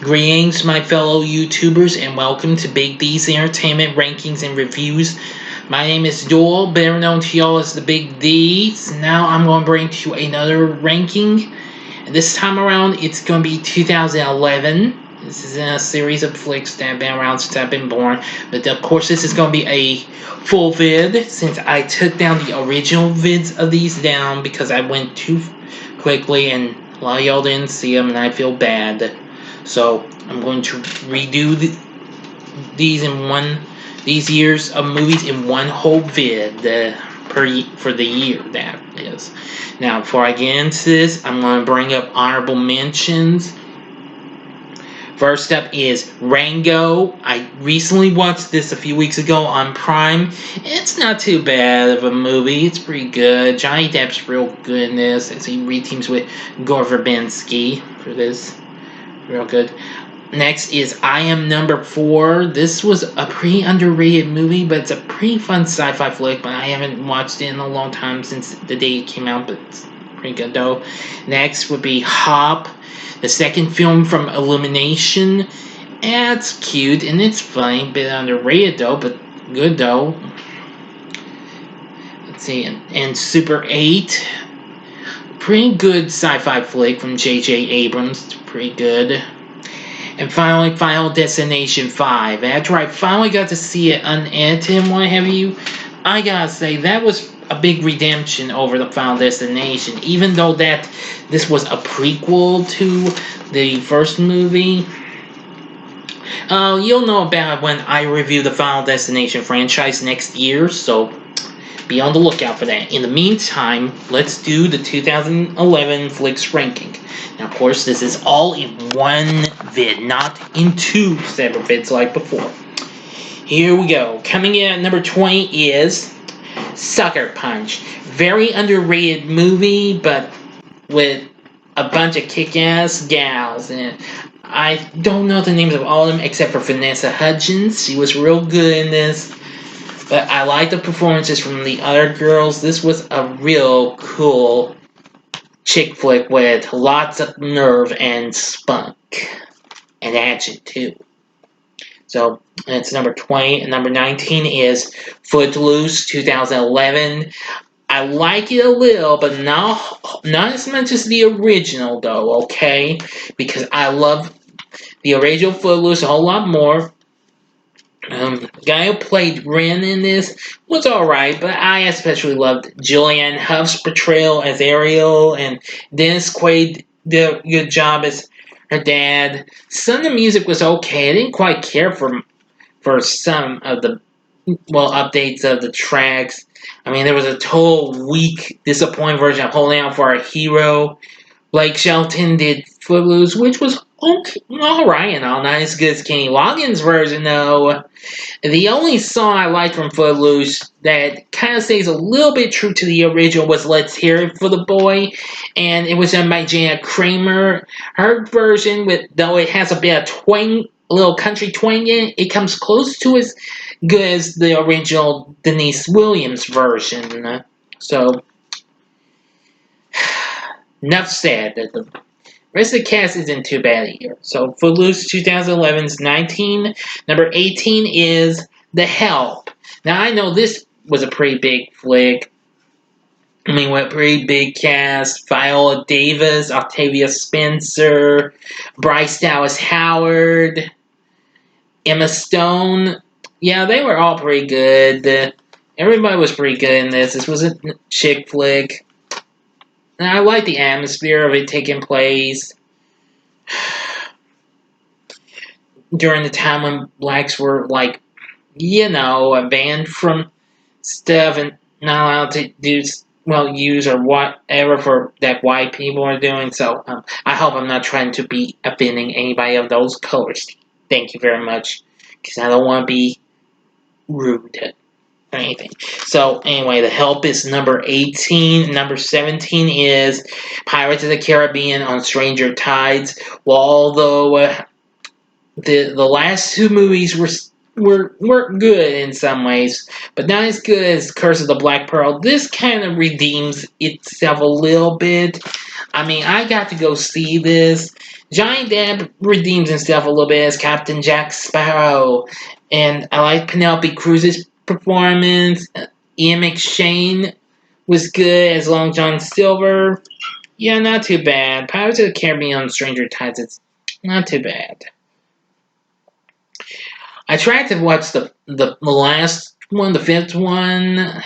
Greetings, my fellow YouTubers, and welcome to Big D's Entertainment Rankings and Reviews. My name is Joel, better known to y'all as the Big D's. Now I'm going to bring to you another ranking. And this time around, it's going to be 2011. This is in a series of flicks that have been around since I've been born. But of course, this is going to be a full vid, since I took down the original vids of these down because I went too quickly and a lot of y'all didn't see them and I feel bad. So I'm going to redo these years of movies in one whole vid for the year, that is. Now, before I get into this, I'm going to bring up honorable mentions. First up is Rango. I recently watched this a few weeks ago on Prime. It's not too bad of a movie. It's pretty good. Johnny Depp's real good in this as he reteams with Gore Verbinski for this. Real good. Next is I Am Number 4. This was a pretty underrated movie, but it's a pretty fun sci-fi flick, but I haven't watched it in a long time since the day it came out, but it's pretty good though. Next would be Hop, the second film from Illumination. It's cute and it's funny, a bit underrated though, but good though. Let's see, and Super 8. Pretty good sci-fi flick from J.J. Abrams. It's pretty good. And finally, Final Destination 5. After I finally got to see it unedited and what have you, I gotta say, that was a big redemption over the Final Destination. Even though this was a prequel to the first movie. You'll know about it when I review the Final Destination franchise next year, so be on the lookout for that. In the meantime, let's do the 2011 flicks ranking. Now, of course, this is all in one vid, not in two separate vids like before. Here we go. Coming in at number 20 is Sucker Punch. Very underrated movie, but with a bunch of kick-ass gals in it. I don't know the names of all of them except for Vanessa Hudgens. She was real good in this. But I like the performances from the other girls. This was a real cool chick flick with lots of nerve and spunk. And action, too. So, that's number 20. And number 19 is Footloose, 2011. I like it a little, but not as much as the original, though, okay? Because I love the original Footloose a whole lot more. The guy who played Ren in this was alright, but I especially loved Julianne Hough's portrayal as Ariel, and Dennis Quaid did a good job as her dad. Some of the music was okay. I didn't quite care for some of the updates of the tracks. I mean, there was a total weak, disappointing version of Holding Out for Our Hero. Blake Shelton did Footloose, which was okay, alright and all, not as good as Kenny Loggins' version, though. The only song I liked from Footloose that kind of stays a little bit true to the original was Let's Hear It for the Boy, and it was done by Jana Kramer. Her version, though it has a bit of twang, a little country twang in it, it comes close to as good as the original Denise Williams version. So, enough said. The rest of the cast isn't too bad here. So, Footloose 2011's 19. Number 18 is The Help. Now, I know this was a pretty big flick. I mean, with a pretty big cast. Viola Davis, Octavia Spencer, Bryce Dallas Howard, Emma Stone. Yeah, they were all pretty good. Everybody was pretty good in this. This was a chick flick. And I like the atmosphere of it taking place during the time when blacks were, like, banned from stuff and not allowed to use or whatever for that white people are doing. So, I hope I'm not trying to be offending anybody of those colors. Thank you very much, because I don't want to be rude or anything. So, anyway, The Help is number 18. Number 17 is Pirates of the Caribbean on Stranger Tides. Well, although the last two movies were good in some ways, but not as good as Curse of the Black Pearl, this kind of redeems itself a little bit. I mean, I got to go see this. Johnny Depp redeems himself a little bit as Captain Jack Sparrow, and I like Penelope Cruz's performance. Ian McShane was good as Long John Silver. Yeah, not too bad. Pirates of the Caribbean Stranger Tides, it's not too bad. I tried to watch the last one, the fifth one,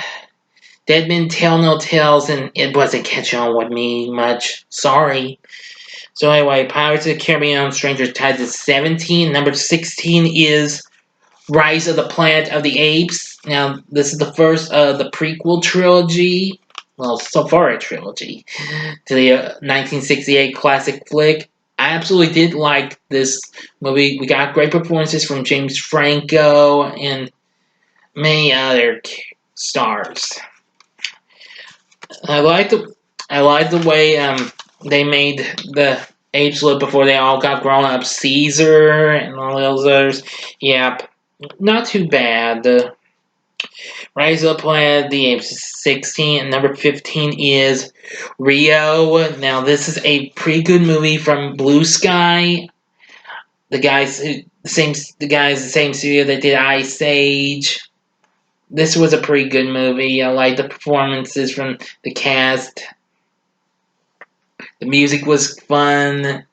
Dead Men Tell No Tales, and it wasn't catching on with me much. Sorry. So anyway, Pirates of the Caribbean Stranger Tides is 17. Number 16 is Rise of the Planet of the Apes. Now, this is the first of the prequel trilogy. Well, so far a trilogy. To the 1968 classic flick. I absolutely did like this movie. We got great performances from James Franco and many other stars. I like the way they made the apes look before they all got grown up. Caesar and all those others. Yeah, not too bad. Rise of the Planet of the Apes is 16, and number 15 is Rio. Now, this is a pretty good movie from Blue Sky. The same studio that did Ice Age. This was a pretty good movie. I like the performances from the cast. The music was fun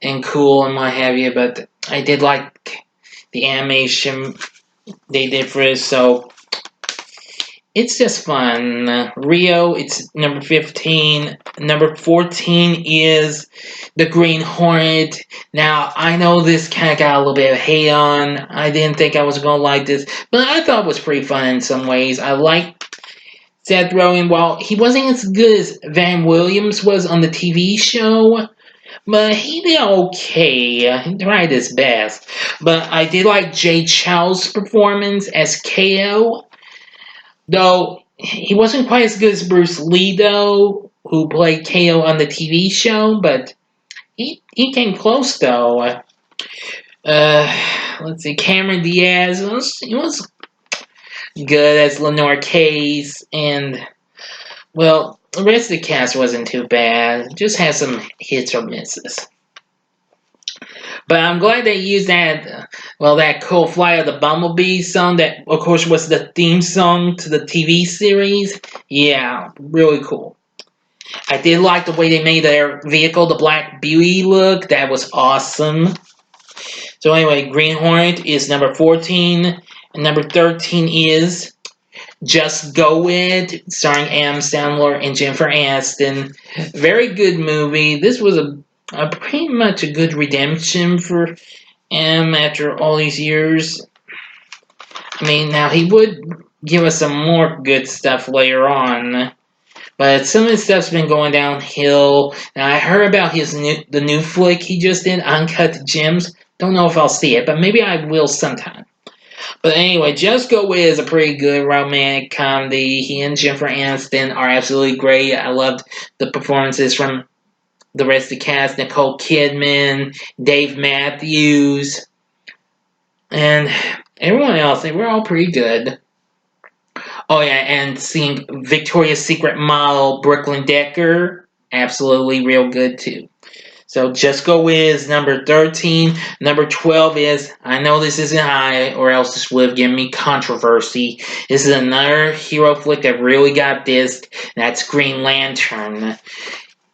and cool and what have you, but I did like the animation they did for it, so it's just fun. Rio, it's number 15. Number 14 is the Green Hornet. Now, I know this kind of got a little bit of hate on. I didn't think I was going to like this, but I thought it was pretty fun in some ways. I liked Seth Rogen. While he wasn't as good as Van Williams was on the TV show, but he did okay. He tried his best. But I did like Jay Chou's performance as KO. Though he wasn't quite as good as Bruce Lee, though, who played KO on the TV show, but he came close, though. Let's see, Cameron Diaz was good as Lenore Case, and, well, the rest of the cast wasn't too bad. Just had some hits or misses. But I'm glad they used that cool Flight of the Bumblebee song that, of course, was the theme song to the TV series. Yeah, really cool. I did like the way they made their vehicle, the Black Beauty look. That was awesome. So anyway, Green Hornet is number 14. And number 13 is Just Go It, starring Adam Sandler and Jennifer Aniston. Very good movie. This was a pretty much a good redemption for him after all these years. I mean, now he would give us some more good stuff later on, but some of his stuff's been going downhill. Now I heard about the new flick he just did, Uncut Gems. Don't know if I'll see it, but maybe I will sometime. But anyway, Just Go With is a pretty good romantic comedy. He and Jennifer Aniston are absolutely great. I loved the performances from the rest of the cast, Nicole Kidman, Dave Matthews, and everyone else. They were all pretty good. Oh yeah, and seeing Victoria's Secret model Brooklyn Decker, absolutely real good too. So Just Go With number 13. Number 12 is, I know this isn't high, or else this would have given me controversy. This is another hero flick that really got dissed. That's Green Lantern.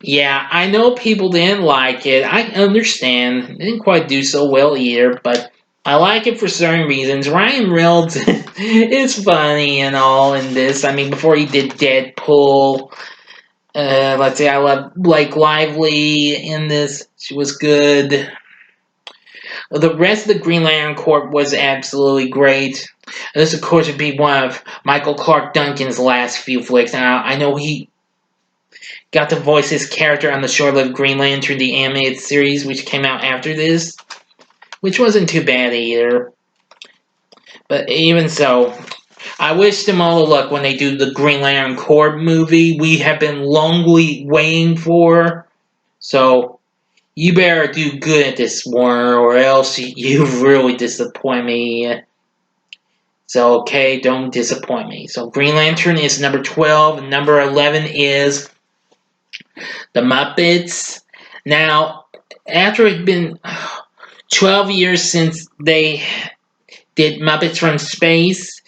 Yeah, I know people didn't like it. I understand. It didn't quite do so well either, but I like it for certain reasons. Ryan Reynolds is funny and all in this. I mean, before he did Deadpool, let's see, I love Blake Lively in this. She was good. The rest of the Green Lantern Corps was absolutely great. This, of course, would be one of Michael Clark Duncan's last few flicks. Now, I know he got to voice his character on the short-lived Green Lantern, the animated series, which came out after this, which wasn't too bad either. But even so, I wish them all the luck when they do the Green Lantern Corps movie we have been longly waiting for. So, you better do good at this, Warner, or else you really disappoint me. So, okay, don't disappoint me. So, Green Lantern is number 12, and number 11 is The Muppets. Now, after it's been 12 years since they did Muppets from Space,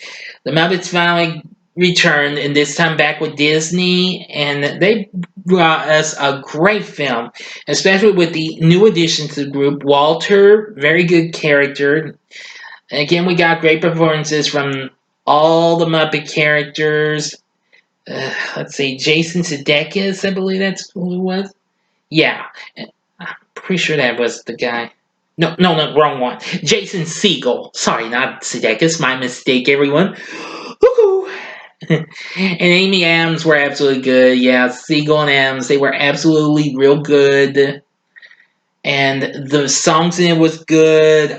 the Muppets finally returned, and this time back with Disney, and they brought us a great film, especially with the new addition to the group, Walter, very good character. And again, we got great performances from all the Muppet characters. Let's see, Jason Sudeikis, I believe that's who it was. Yeah, I'm pretty sure that was the guy. No, wrong one. Jason Segel. Sorry, not Sudeikis. My mistake, everyone. Woohoo! And Amy Adams were absolutely good. Yeah, Segel and Adams, they were absolutely real good. And the songs in it was good.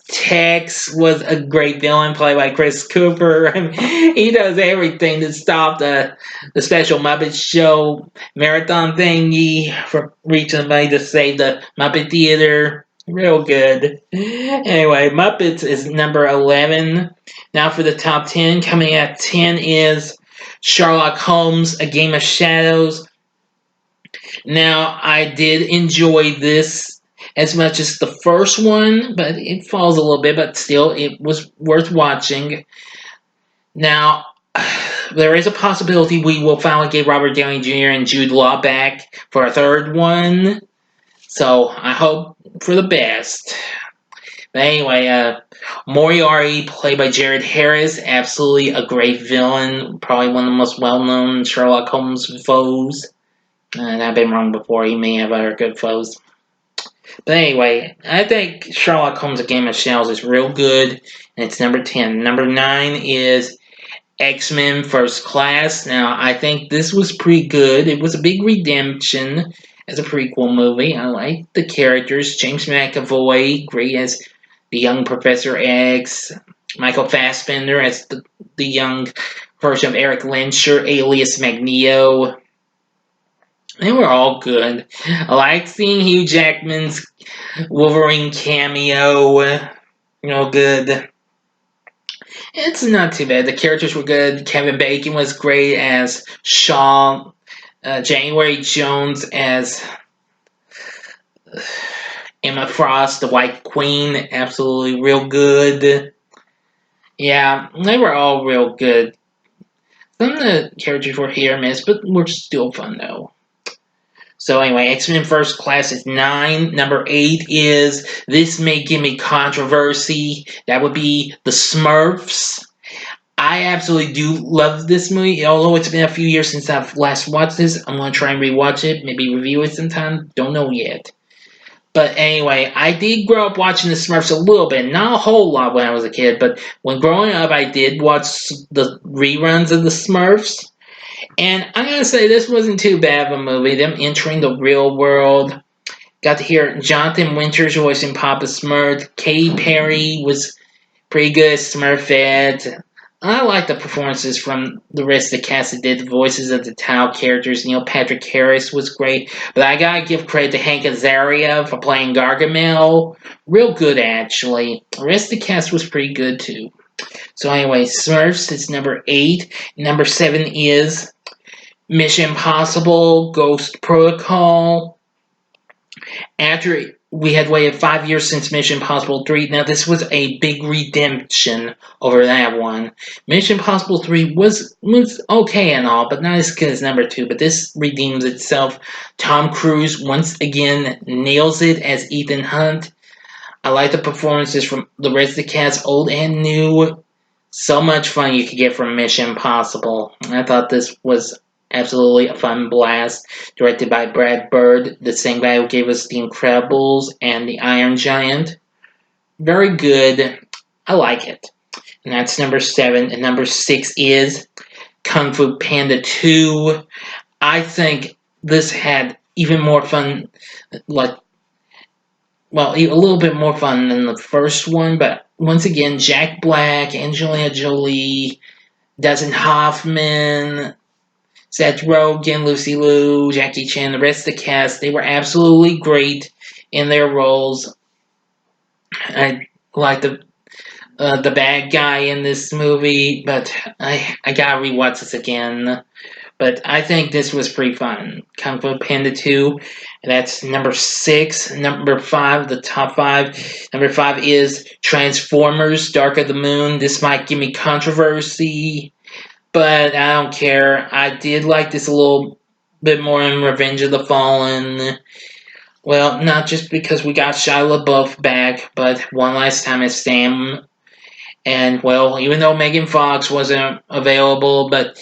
Tex was a great villain played by Chris Cooper. He does everything to stop the special Muppet Show marathon thingy from reaching somebody to save the Muppet Theater. Real good. Anyway, Muppets is number 11. Now for the top 10. Coming at 10 is Sherlock Holmes, A Game of Shadows. Now, I did enjoy this as much as the first one, but it falls a little bit, but still, it was worth watching. Now, there is a possibility we will finally get Robert Downey Jr. and Jude Law back for a third one, so I hope for the best. But anyway, Moriarty, played by Jared Harris, absolutely a great villain, probably one of the most well-known Sherlock Holmes foes. And I've been wrong before. He may have other good foes. But anyway, I think Sherlock Holmes: A Game of Shadows is real good, and it's number 10. Number 9 is X-Men First Class. Now, I think this was pretty good. It was a big redemption as a prequel movie. I like the characters. James McAvoy, great as the young Professor X. Michael Fassbender as the young version of Eric Lensher, alias Magneto. They were all good. I like seeing Hugh Jackman's Wolverine cameo. Good. It's not too bad. The characters were good. Kevin Bacon was great as Shaw. January Jones as Emma Frost, the White Queen. Absolutely real good. Yeah, they were all real good. Some of the characters were hit or miss, but were still fun though. So anyway, X-Men First Class is 9. Number 8 is, this may give me controversy, that would be the Smurfs. I absolutely do love this movie, although it's been a few years since I've last watched this. I'm going to try and rewatch it, maybe review it sometime, don't know yet. But anyway, I did grow up watching the Smurfs a little bit, not a whole lot when I was a kid, but when growing up I did watch the reruns of the Smurfs. And I'm going to say this wasn't too bad of a movie. Them entering the real world. Got to hear Jonathan Winters voicing Papa Smurf. Katy Perry was pretty good as Smurfette. I like the performances from the rest of the cast that did the voices of the Tao characters. Neil Patrick Harris was great. But I gotta give credit to Hank Azaria for playing Gargamel. Real good, actually. The rest of the cast was pretty good, too. So anyway, Smurfs is number 8. Number 7 is Mission Impossible, Ghost Protocol. After we had waited 5 years since Mission Impossible 3, now this was a big redemption over that one. Mission Impossible 3 was okay and all, but not as good as number 2, but this redeems itself. Tom Cruise once again nails it as Ethan Hunt. I like the performances from the rest of the cast, old and new. So much fun you could get from Mission Impossible. I thought this was absolutely a fun blast. Directed by Brad Bird, the same guy who gave us The Incredibles and The Iron Giant. Very good. I like it. And that's number 7. And number 6 is Kung Fu Panda 2. I think this had even more fun, a little bit more fun than the first one, but once again, Jack Black, Angelina Jolie, Dustin Hoffman, Seth Rogen, Lucy Liu, Jackie Chan, the rest of the cast, they were absolutely great in their roles. I like the bad guy in this movie, but I gotta rewatch this again. But I think this was pretty fun. Kung Fu Panda 2, that's number 6. Number 5, the top 5. Number 5 is Transformers Dark of the Moon. This might give me controversy, but I don't care. I did like this a little bit more in Revenge of the Fallen. Well, not just because we got Shia LaBeouf back, but one last time as Sam. And, well, even though Megan Fox wasn't available, but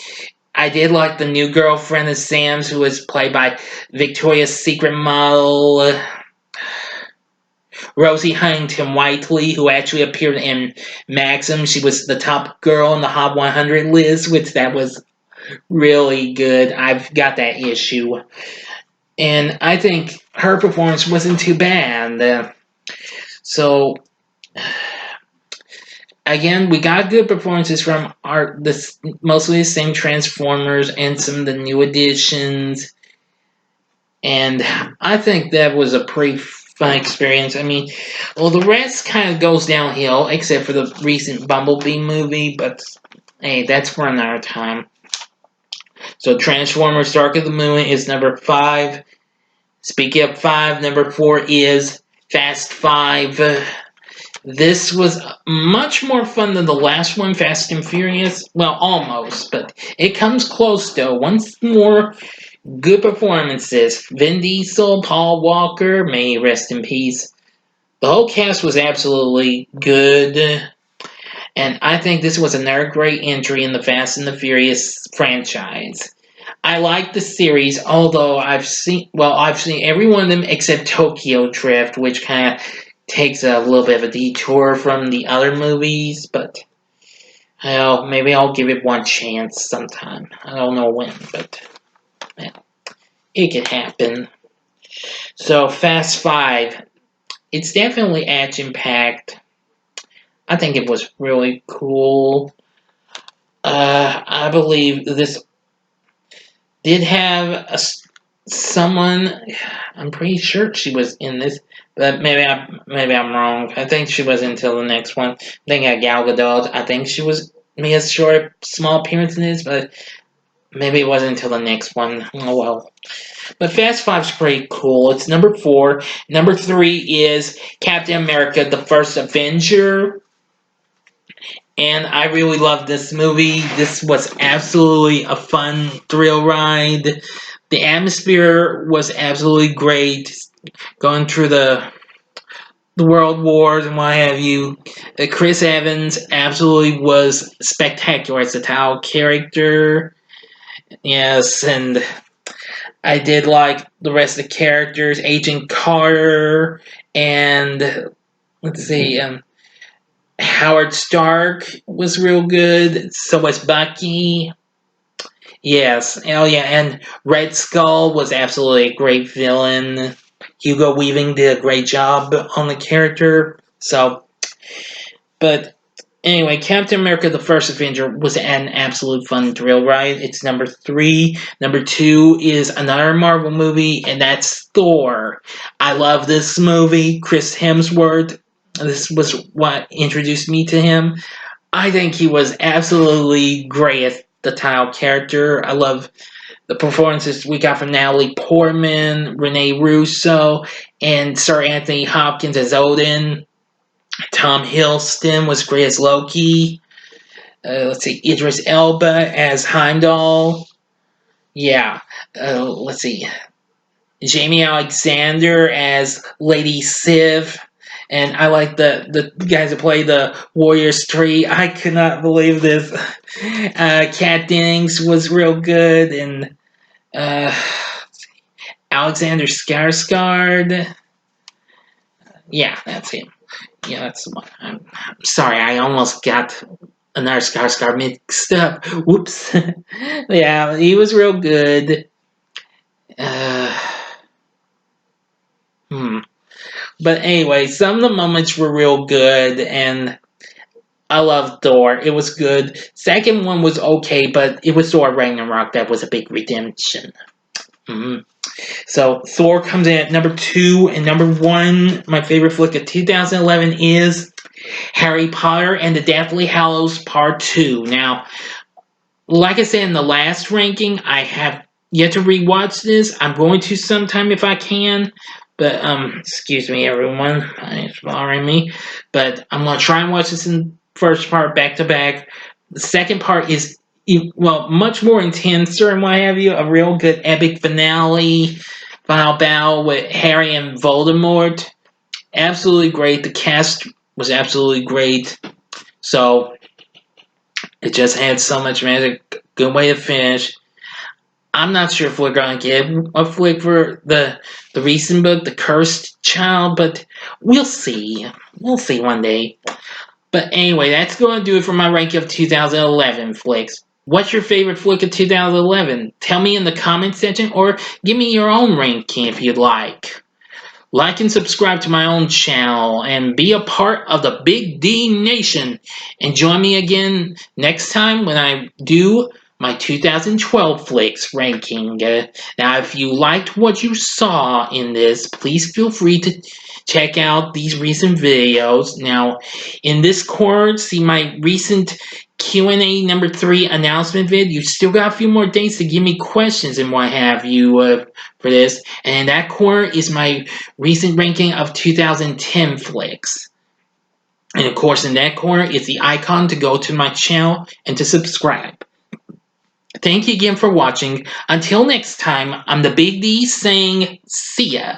I did like the new girlfriend of Sam's, who was played by Victoria's Secret model Rosie Huntington Whiteley, who actually appeared in Maxim. She was the top girl on the Hot 100 list, which that was really good. I've got that issue. And I think her performance wasn't too bad. So, again, we got good performances from mostly the same Transformers and some of the new additions. And I think that was a pretty fun experience. I mean, well, the rest kind of goes downhill, except for the recent Bumblebee movie, but hey, that's for another time. So, Transformers Dark of the Moon is number 5. Speaking of 5, number 4 is Fast 5. This was much more fun than the last one, Fast and Furious. Well, almost, but it comes close though. Once more, good performances. Vin Diesel, Paul Walker, may he rest in peace. The whole cast was absolutely good. And I think this was another great entry in the Fast and the Furious franchise. I like the series, although I've seen every one of them except Tokyo Drift, which kind of takes a little bit of a detour from the other movies, but well, maybe I'll give it one chance sometime. I don't know when, but well, it could happen. So, Fast 5, it's definitely action-packed. I think it was really cool. I believe this did have someone. I'm pretty sure she was in this, but maybe I'm wrong. I think she was until the next one. I think Gal Gadot. I think she was made a short, small appearance in this, but maybe it wasn't until the next one. Oh well. But Fast Five's pretty cool. It's number 4. Number 3 is Captain America: The First Avenger. And I really loved this movie. This was absolutely a fun thrill ride. The atmosphere was absolutely great. Going through the World Wars and what have you. Chris Evans absolutely was spectacular as a Tao character. Yes, and I did like the rest of the characters. Agent Carter and let's see, Howard Stark was real good. So was Bucky. Yes. Oh, yeah. And Red Skull was absolutely a great villain. Hugo Weaving did a great job on the character. So, but anyway, Captain America: The First Avenger was an absolute fun thrill ride. It's number 3. Number 2 is another Marvel movie, and that's Thor. I love this movie. Chris Hemsworth. This was what introduced me to him. I think he was absolutely great as the Tile character. I love the performances we got from Natalie Portman, Rene Russo, and Sir Anthony Hopkins as Odin. Tom Hiddleston was great as Loki. Let's see, Idris Elba as Heimdall. Yeah. Let's see, Jamie Alexander as Lady Sif. And I like the guys that play the Warriors 3. I could not believe this. Kat Dennings was real good. And Alexander Skarsgård. Yeah, that's him. Yeah, that's the one. I'm sorry, I almost got another Skarsgård mixed up. Whoops. Yeah, he was real good. But anyway, some of the moments were real good, and I loved Thor. It was good. Second one was okay, but it was Thor Ragnarok that was a big redemption. Mm-hmm. So Thor comes in at number 2, and number 1, my favorite flick of 2011 is Harry Potter and the Deathly Hallows Part 2. Now, like I said in the last ranking, I have yet to rewatch this. I'm going to sometime if I can. But excuse me everyone, it's bothering me. But I'm gonna try and watch this in first part back to back. The second part is much more intenser and what have you. A real good epic finale, final battle with Harry and Voldemort. Absolutely great. The cast was absolutely great. So it just had so much magic. Good way to finish. I'm not sure if we're gonna get a flick for the recent book, The Cursed Child, but we'll see. We'll see one day. But anyway, that's going to do it for my ranking of 2011 flicks. What's your favorite flick of 2011? Tell me in the comment section or give me your own ranking if you'd like. Like and subscribe to my own channel and be a part of the Big D Nation. And join me again next time when I do my 2012 flicks ranking. Now, if you liked what you saw in this, please feel free to check out these recent videos. Now, in this corner, see my recent Q&A number 3 announcement vid. You still got a few more days to give me questions and what have you for this. And in that corner is my recent ranking of 2010 flicks. And of course, in that corner is the icon to go to my channel and to subscribe. Thank you again for watching. Until next time, I'm the Big D saying see ya.